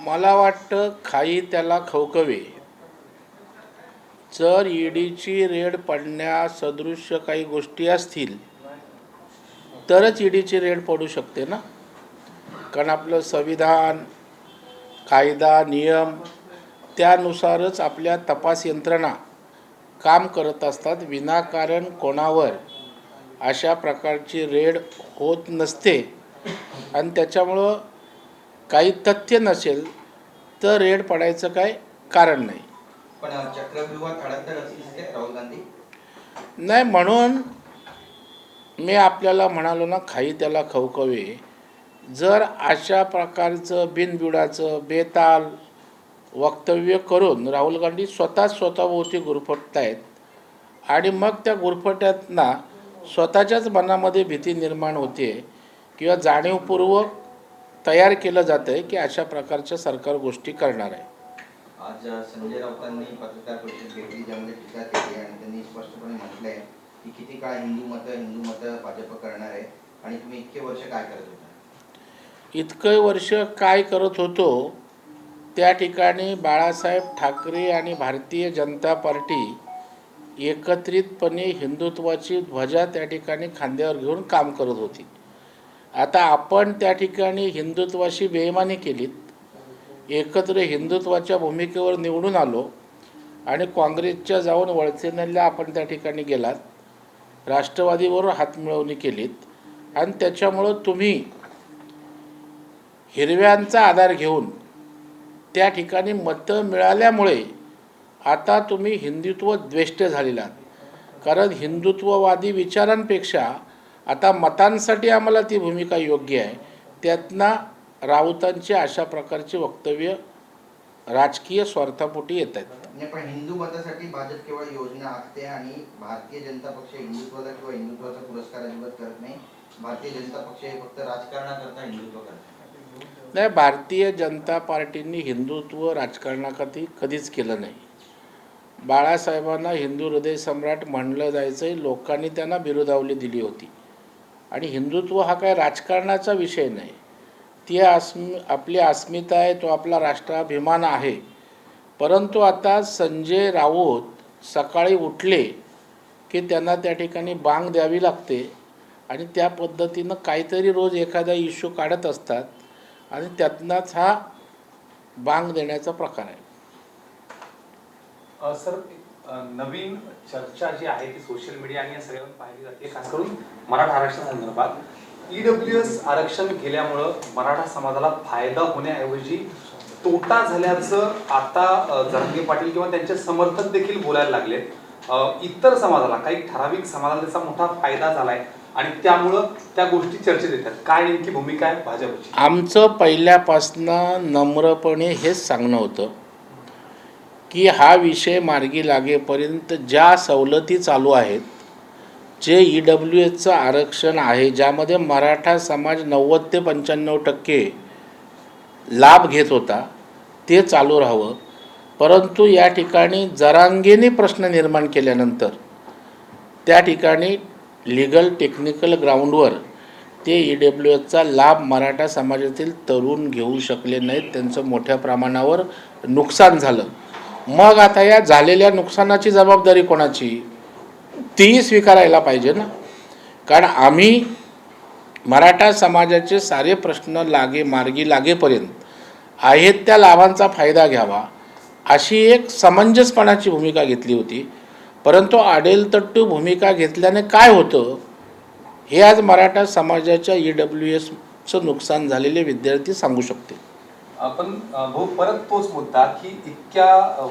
मला वाटतं खाई त्याला खवखवे. जर ईडीची रेड पडण्यासदृश्य काही गोष्टी असतील तरच ईडीची रेड पडू शकते ना. कारण आपलं संविधान, कायदा, नियम त्यानुसारच आपल्या तपास यंत्रणा काम करत असतात. विनाकारण कोणावर अशा प्रकारची रेड होत नसते आणि त्याच्यामुळं काही तथ्य नसेल तर रेड पडायचं काय कारण नाही. पण चक्रव्यूहात अडकत असतील राहुल गांधी नाही, म्हणून मी आपल्याला म्हणालो ना, खाई त्याला खवखवे. जर अशा प्रकारचं बिनबुडाचं बेताल वक्तव्य करून राहुल गांधी स्वतःभोवती गुरफटत आहेत आणि मग त्या गुरफट्यातना स्वतःच्याच मनामध्ये भीती निर्माण होते किंवा जाणीवपूर्वक तयार केलं जातं आहे की अशा प्रकारच्या सरकार गोष्टी करणार आहे. आज संजय राऊतांनी पत्रकार परिषद घेतली ज्यामध्ये टीका केली आणि त्यांनी स्पष्टपणे म्हटलं आहे की किती काळ हिंदू मत भाजप करणार आहे आणि तुम्ही इतके वर्ष काय करत होता. इतकं वर्ष काय करत होतो त्या ठिकाणी बाळासाहेब ठाकरे आणि भारतीय जनता पार्टी एकत्रितपणे हिंदुत्वाची ध्वजा त्या ठिकाणी खांद्यावर घेऊन काम करत होती. आता आपण त्या ठिकाणी हिंदुत्वाशी बेईमानी केलीत, एकत्र हिंदुत्वाच्या भूमिकेवर निवडून आलो आणि काँग्रेसच्या जाऊन वळसेनेला आपण त्या ठिकाणी गेलात, राष्ट्रवादीबरोबर हातमिळवणी केलीत आणि त्याच्यामुळं तुम्ही हिरव्यांचा आधार घेऊन त्या ठिकाणी मतं मिळाल्यामुळे आता तुम्ही हिंदुत्व द्वेष्ट झालेला आहात. कारण हिंदुत्ववादी विचारांपेक्षा आता मतांसाठी आम्हाला ती भूमिका योग्य आहे. त्यातनं राऊतांची अशा प्रकारची वक्तव्य राजकीय स्वार्थापोटी येत आहेत. पण हिंदू मतासाठी भाजप केवळ योजना आखते आणि भारतीय जनता पक्ष हिंदुत्वाला किंवा हिंदुत्वाचा पुरस्कार अजिबात करत नाही. भारतीय जनता पक्ष हे फक्त राजकारणाकरता हिंदुत्व करते. नाही, भारतीय जनता पार्टींनी हिंदुत्व राजकारणाकरता कधीच केलं नाही. बाळासाहेबांना हिंदू हृदय सम्राट म्हणलं जायचं, लोकांनी त्यांना बिरुदावली दिली होती. आणि हिंदुत्व हा काय राजकारणाचा विषय नाही, ती आपली अस्मिता आहे, तो आपला राष्ट्राभिमान आहे. परंतु आता संजय राऊत सकाळी उठले की त्यांना त्या ठिकाणी बांग द्यावी लागते आणि त्या पद्धतीनं काहीतरी रोज एखादा इश्यू काढत असतात आणि त्यातनंच हा बांग देण्याचा प्रकार आहे. सर, नवीन चर्चा जी आहे ती सोशल मीडिया आणि या सगळ्यावर पाहिली जाते, खास करून मराठा आरक्षण संदर्भात. ईडब्ल्यूएस आरक्षण केल्यामुळं मराठा समाजाला फायदा होण्याऐवजी तोटा झाल्याचं आता जरांगे पाटील किंवा त्यांचे समर्थक देखील बोलायला लागले. इतर समाजाला, काही ठराविक समाजाला त्याचा मोठा फायदा झालाय आणि त्यामुळं त्या गोष्टी चर्चेत येतात. काय नेमकी भूमिका आहे भाजपची? आमचं पहिल्यापासनं नम्रपणे हेच सांगणं होतं की हा विषय मार्गी लागेपर्यंत ज्या सवलती चालू आहेत, जे ईडब्ल्यूएसचं आरक्षण आहे ज्यामध्ये मराठा समाज 90 ते 95% लाभ घेत होता, ते चालू राहावं. परंतु या ठिकाणी जरांगेने प्रश्न निर्माण केल्यानंतर त्या ठिकाणी लीगल टेक्निकल ग्राउंडवर ते ईडब्ल्यूएसचा लाभ मराठा समाजातील तरुण घेऊ शकले नाहीत, त्यांचं मोठ्या प्रमाणावर नुकसान झालं. मग आता या झालेल्या नुकसानाची जबाबदारी कोणाची, ती स्वीकारायला पाहिजे ना. कारण आम्ही मराठा समाजाचे सारे प्रश्न मार्गी लागेपर्यंत आहेत त्या लाभांचा फायदा घ्यावा अशी एक समंजसपणाची भूमिका घेतली होती. परंतु आडेलतट्टू भूमिका घेतल्याने काय होतं हे आज मराठा समाजाच्या ईडब्ल्यूएसचं नुकसान झालेले विद्यार्थी सांगू शकते. पण भाऊ, परत तोच मुद्दा की इतक्या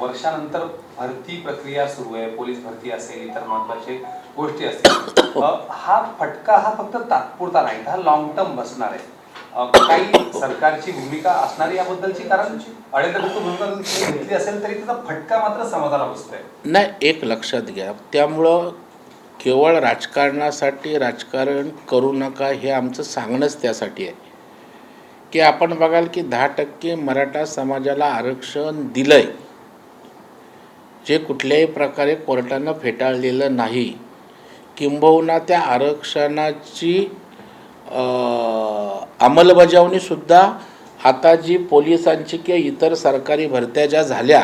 वर्षानंतर भरती प्रक्रिया सुरू आहे, पोलीस भरती असेल, इतर महत्त्वाचे गोष्टी असतील. हा फटका हा फक्त तात्पुरता नाही, हा लॉंग टर्म बसणार आहे. काही सरकारची भूमिका असणार याबद्दलची, कारण अडेतट्टू भूमिका घेतली असेल तरी त्याचा फटका मात्र समाजाला बसतोय. नाही, एक लक्षात घ्या, त्यामुळं केवळ राजकारणासाठी राजकारण करू नका हे आमचं सांगणंच त्यासाठी आहे की आपण बघाल की 10% मराठा समाजाला आरक्षण दिलं आहे, जे कुठल्याही प्रकारे कोर्टानं फेटाळलेलं नाही. किंबहुना त्या आरक्षणाची अंमलबजावणीसुद्धा आता जी पोलिसांची किंवा इतर सरकारी भरत्या ज्या झाल्या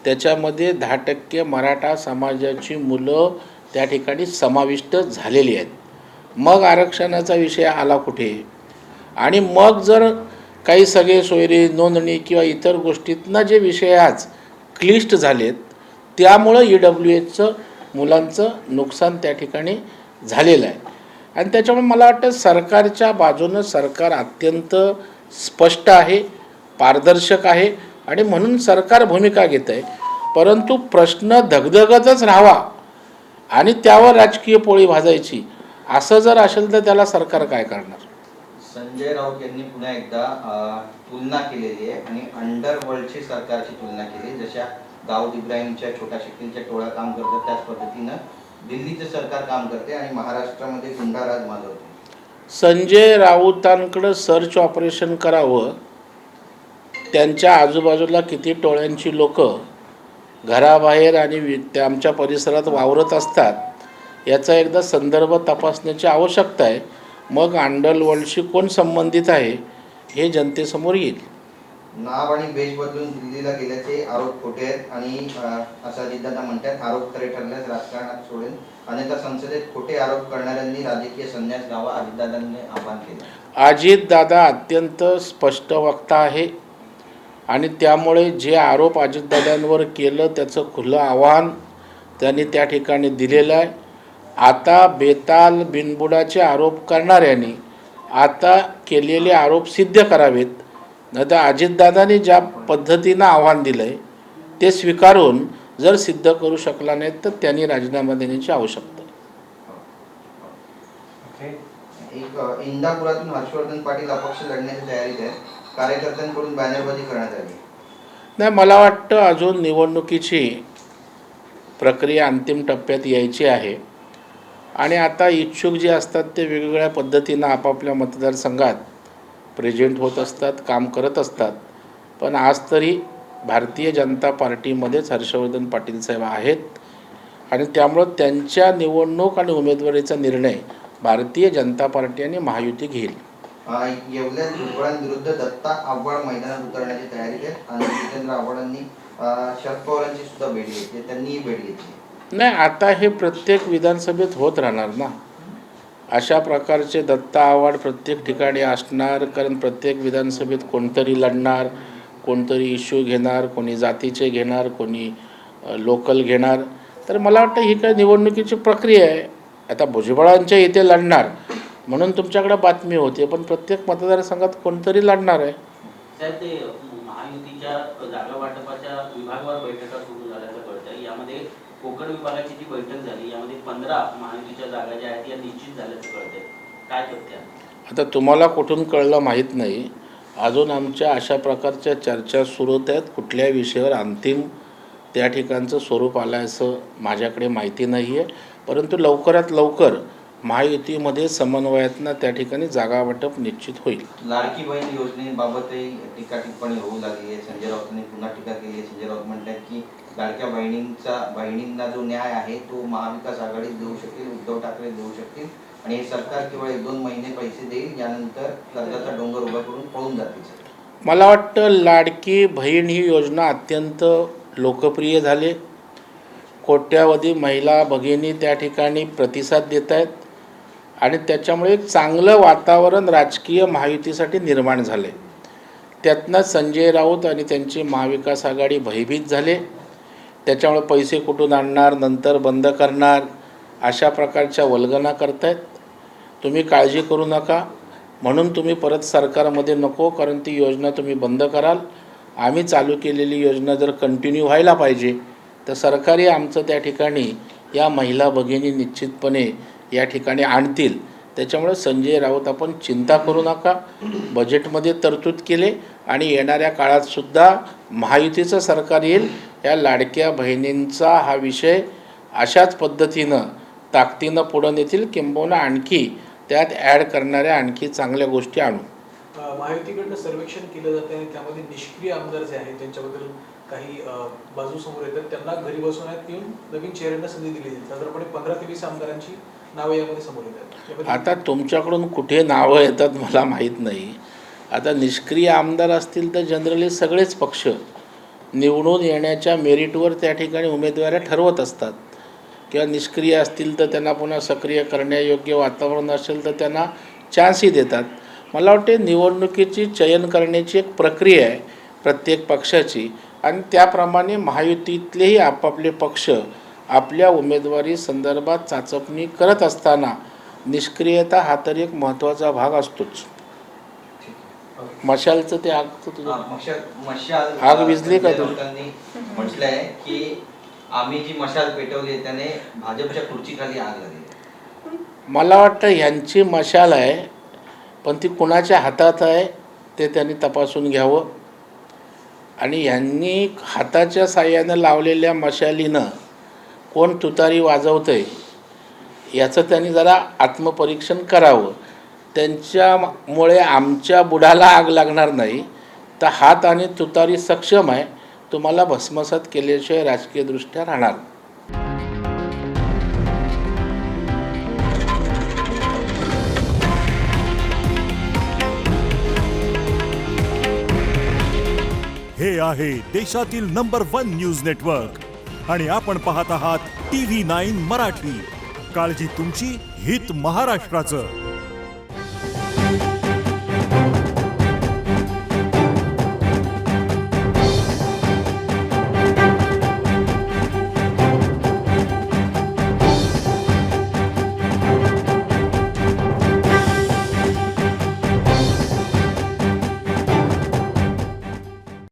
त्याच्यामध्ये 10% मराठा समाजाची मुलं त्या ठिकाणी समाविष्ट झालेली आहेत. मग आरक्षणाचा विषय आला कुठे? आणि मग जर काही सगळे सोयरे नोंदणी किंवा इतर गोष्टीतनं जे विषय आज क्लिष्ट झालेत त्यामुळं EWSचं मुलांचं नुकसान त्या ठिकाणी झालेलं आहे. आणि त्याच्यामुळे मला वाटतं सरकारच्या बाजूनं सरकार अत्यंत स्पष्ट आहे, पारदर्शक आहे आणि म्हणून सरकार भूमिका घेत आहे. परंतु प्रश्न धगधगतच राहावा आणि त्यावर राजकीय पोळी भाजायची असं जर असेल तर त्याला सरकार काय करणार? संजय राऊत यांनी पुन्हा एकदा तुलना केलेली आहे आणि अंडरवर्ल्डची सरकारची तुलना केली. जशा दाऊद इब्राहिमच्या छोट्या शक्तींच्या टोळ्या काम करतात त्याच पद्धतीनं दिल्लीचं सरकार काम करते आणि महाराष्ट्रामध्ये गुंडाराज माजवते. संजय राऊतांकडं सर्च ऑपरेशन करावं, त्यांच्या आजूबाजूला किती टोळ्यांची लोक घराबाहेर आणि त्या आमच्या परिसरात वावरत असतात याचा एकदा संदर्भ तपासण्याची आवश्यकता आहे. मग अंडरवर्ल्डशी कोण संबंधित आहे हे जनतेसमोर येईल. नाव आणि बेश बदलून दिल्लीला गेल्याचे आरोप खोटे आहेत आणि असं अजितदादा म्हणतात, आरोप खरे ठरल्यास राजकारणात सोडेल. अन्यथा संसदेत खोटे आरोप करणाऱ्यांनी राजकीय संन्यास घ्यावा, अजितदादांनी आवाहन केलं. अजितदादा अत्यंत स्पष्ट वक्ता आहे आणि त्यामुळे जे आरोप अजितदादांवर केलं त्याचं खुलं आव्हान त्यांनी त्या ठिकाणी दिलेलं आहे. आता बेताल बिनबुडाचे आरोप करणाऱ्यांनी आता केलेले आरोप सिद्ध करावेत. नाही तर अजितदादांनी ज्या पद्धतीनं आव्हान दिलं आहे ते स्वीकारून जर सिद्ध करू शकला नाहीत तर त्यांनी राजीनामा देण्याची आवश्यकता आहे. एक इंदापुरातून हर्षवर्धन पाटील अपक्ष लढण्याच्या तयारीत आहेत. कार्यकर्त्यांकडून बॅनरबाजी करण्यात आली. नाही, मला वाटतं अजून निवडणुकीची प्रक्रिया अंतिम टप्प्यात यायची आहे आणि आता इच्छुक जे असतात ते वेगवेगळ्या पद्धतीनं आपापल्या मतदारसंघात प्रेझेंट होत असतात, काम करत असतात. पण आज तरी भारतीय जनता पार्टीमध्येच हर्षवर्धन पाटील साहेब आहेत आणि त्यामुळं त्यांच्या निवडणूक आणि उमेदवारीचा निर्णय भारतीय जनता पार्टी आणि महायुती घेईल. येवल्यात भुजबळांविरुद्ध दत्ता आव्हाड मैदानात उतरण्याची तयारी आहे आणि जितेंद्र आव्हाडांनी शरद पवारांची सुद्धा भेट घेतली, त्यांनीही भेट घेतली. नाही, आता हे प्रत्येक विधानसभेत होत राहणार ना. अशा प्रकारचे दत्ता आव्हाड प्रत्येक ठिकाणी असणार, कारण प्रत्येक विधानसभेत कोणतरी लढणार, कोणतरी इश्यू घेणार, कोणी जातीचे घेणार, कोणी लोकल घेणार. तर मला वाटतं ही काय निवडणुकीची प्रक्रिया आहे. आता भुजबळांच्या इथे लढणार म्हणून तुमच्याकडे बातमी होते, पण प्रत्येक मतदारसंघात कोणतरी लढणार आहे. साहेब, ते महायुतीच्या जागा वाटपाच्या विभागावर बैठका सुरू झाल्याचं कळतंय. यामध्ये कोकण विभागाची जी बैठक झाली यामध्ये 15 महायुतीच्या जागा ज्या आहेत या निश्चित झाल्याचं कळतंय. काय तथ्य? आता तुम्हाला कुठून कळलं माहीत नाही. अजून आमच्या अशा प्रकारच्या चर्चा सुरू होत आहेत. कुठल्या विषयावर अंतिम त्या ठिकाणचं स्वरूप आलं असं माझ्याकडे माहिती नाही आहे. परंतु लवकरात लवकर महायुतीमध्ये समन्वयातनं त्या ठिकाणी जागा वाटप निश्चित होईल. लाडकी बहीण योजनेबाबतही टीका टिप्पणी होऊ लागली आहे. संजय राऊतांनी पुन्हा टीका केली आहे. संजय राऊत म्हणतात की लाडक्या बहिणींना जो न्याय आहे तो महाविकास आघाडी देऊ शकेल, उद्धव ठाकरे देऊ शकतील आणि हे सरकार केवळ 1-2 महिने पैसे देईल, यानंतर कर्जाचा डोंगर उभा करून पळून जातील. मला वाटतं लाडकी बहीण ही योजना अत्यंत लोकप्रिय झाली. कोट्यावधी महिला भगिनी त्या ठिकाणी प्रतिसाद देत आहेत आणि त्याच्यामुळे एक चांगलं वातावरण राजकीय महायुतीसाठी निर्माण झाले. त्यातनं संजय राऊत आणि त्यांची महाविकास आघाडी भयभीत झाले. त्याच्यामुळे पैसे कुठून आणणार, नंतर बंद करणार, अशा प्रकारच्या वल्गना करतायत. तुम्ही काळजी करू नका, म्हणून तुम्ही परत सरकारमध्ये नको, कारण ती योजना तुम्ही बंद कराल. आम्ही चालू केलेली योजना जर कंटिन्यू व्हायला पाहिजे तर सरकारी आमचं त्या ठिकाणी या महिला भगिनी निश्चितपणे या ठिकाणी आणतील. त्याच्यामुळे संजय राऊत आपण चिंता करू नका. बजेटमध्ये तरतूद केले आणि येणाऱ्या काळातसुद्धा महायुतीचं सरकार येईल. या लाडक्या बहिणींचा हा विषय अशाच पद्धतीनं ताकदीनं पुढं नेतील, किंबहुना आणखी त्यात ॲड करणाऱ्या आणखी चांगल्या गोष्टी आणू. महायुतीकडनं सर्वेक्षण केलं जातं आणि त्यामध्ये निष्क्रिय आमदार जे आहेत त्यांच्याबद्दल काही बाजू समोर येतात, त्यांना घरी बसवण्यात येऊन नवीन चेहऱ्यांना संधी दिली जाते. साधारणपणे 15 ते 20 आमदारांची नावं यामध्ये समोर येतात. आता तुमच्याकडून कुठे नावं येतात मला माहीत नाही, आता निष्क्रिय आमदार असतील तर जनरली सगळेच पक्ष निवडून येण्याच्या मेरिटवर त्या ठिकाणी उमेदवाऱ्या ठरवत असतात, किंवा निष्क्रिय असतील तर त्यांना पुन्हा सक्रिय करण्यायोग्य वातावरण असेल तर त्यांना चान्सही देतात. मला वाटते निवडणुकीची चयन करण्याची एक प्रक्रिया आहे प्रत्येक पक्षाची, आणि त्याप्रमाणे महायुतीतलेही आपापले पक्ष आपल्या उमेदवारी संदर्भात चाचपणी करत असताना निष्क्रियता हा तर एक महत्त्वाचा भाग असतोच. मशालचं ते आगचं तुझं मशाल आग विझली का तुझी? लोकांनी म्हटलंय की आम्ही जी मशाल पेटवली त्याने भाजपच्या खुर्चीखाली आग लागली. मला वाटतं ह्यांची मशाल आहे, पण ती कुणाच्या हातात आहे ते त्यांनी तपासून घ्यावं. आणि ह्यांनी हाताच्या साह्यानं लावलेल्या मशालीनं कोण तुतारी वाजवतं आहे याचं त्यांनी जरा आत्मपरीक्षण करावं. त्यांच्यामुळे आमच्या बुडाला आग लागणार नाही, तर हात आणि तुतारी सक्षम आहे, तुम्हाला भस्मसात केल्याशिवाय राजकीयदृष्ट्या राहणार. हे आहे देशातील नंबर 1 न्यूज नेटवर्क आणि आपण पाहत आहात TV9 मराठी. काळजी तुमची, हित महाराष्ट्राचं.